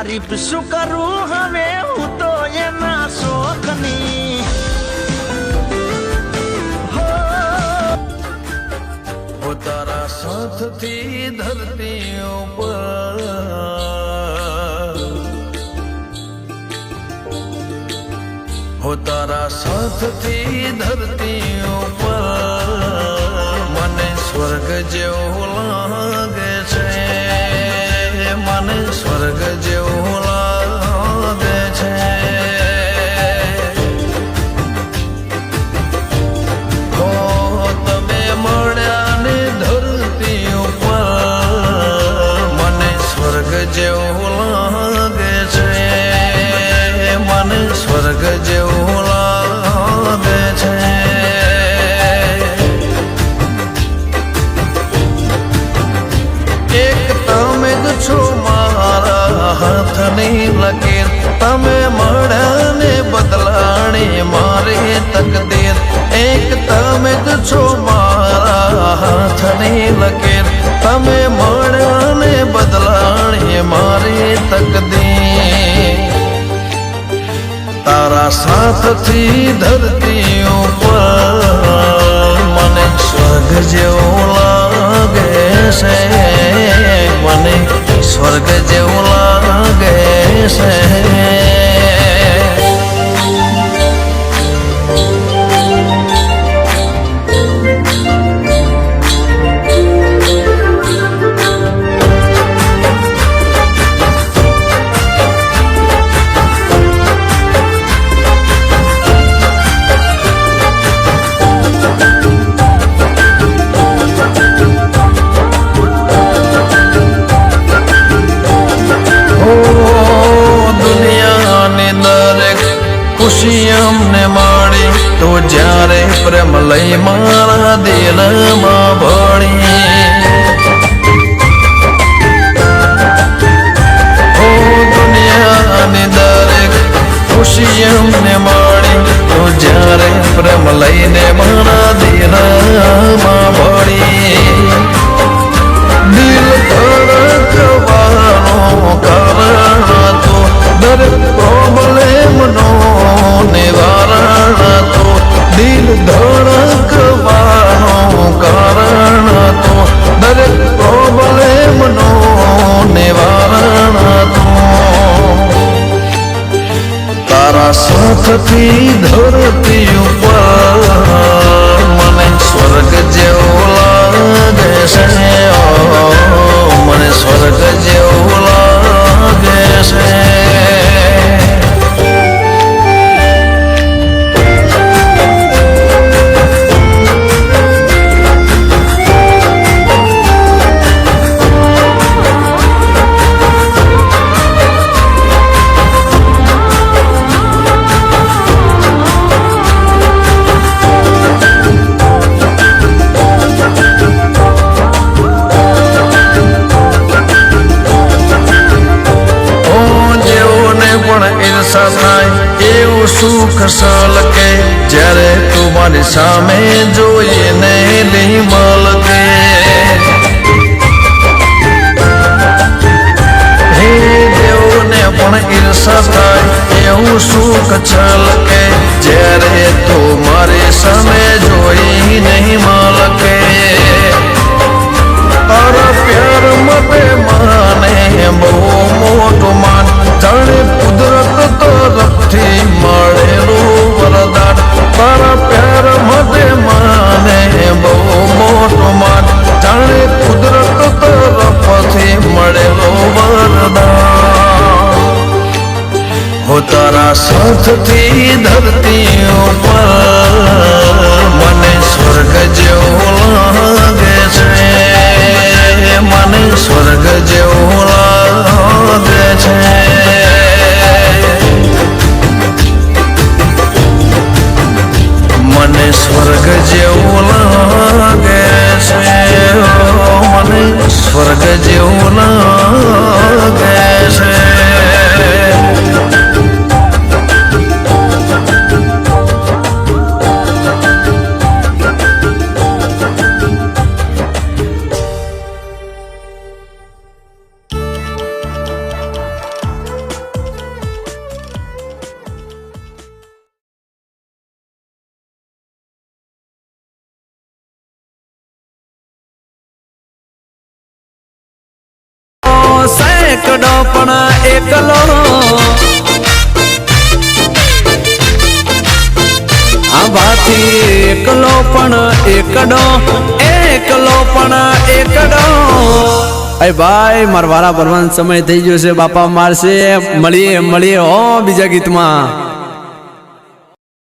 તારીફ શું કરું હવે હું તો એના શોખની હો તારા સાથથી ધરતી ઉપર હો તારા સાથથી ધરતી ઉપર મને સ્વર્ગ જેવું લાગે છે મને સ્વર્ગ જેવું લાગે છે હો તમે મળ્યા ને ધરતી ઉપર મને સ્વર્ગ જેવું લાગે છે મને સ્વર્ગ જેવું લાગે છે એક તમે જ છો મારા હાથની લકીર તમે મળ્યા ને બદલાણી મારી તકદીર એક તમે જ છો મારા હાથની લકીર તમે મળ્યા ને બદલાણી મારી તકદીર તારા સાથથી ધરતી ઉપર મને સ્વર્ગ જેવું લાગે છે મને સ્વર્ગ જેવું લાગે છે ખુશી અમને માણી તો જ્યારે પ્રેમ લઈ મારા દિલમાં ભળી ઓ દુનિયાની દરેક ખુશી અમને માણી તો જ્યારે પ્રેમ લઈને મારા દિલમાં ભળી દિલ ધડકવાનું કારણ તો દરેક પ્રોબ્લેમનો નિવારણ તો દિલ ધડકવાનું કારણ તો દરેક પ્રોબ્લેમનો નિવારણ તો તારા સાથથી ધરતી ઉપર મને સ્વર્ગ જેવું લાગે છે મને સ્વર્ગ જેવું લાગે છે એવું સુખ સલકે જ્યારે તું મારી સામે જોઈને મલકે હે દેવને પણ ઈર્ષા થાય એવું સુખ છલકે જ્યારે તું મારી સામે જોઈને મલકે તારા પ્યાર માટે માને બહુ મોટું માન જાણે કુદરત તરફથી મળેલું વરદાન તારા પ્યાર માટે માને બહુ મોટું માન જાણે કુદરત તરફથી મળેલું વરદાન હો તારા સાથથી ધરતી ઉપર મને સ્વર્ગ જેવું લાગે છે મને સ્વર્ગ જેવું લાગે છે મને સ્વર્ગ જેવું લાગે છે મને સ્વર્ગ જેવું લાગે છે સેકડો પણ એકલો આભાથી એકલો પણ એકલો પણ એકડો અરે ભાઈ મારા વારા ભરવાનો સમય થઈ ગયો છે બાપા મારશે મળીએ હો બીજા ગીતમાં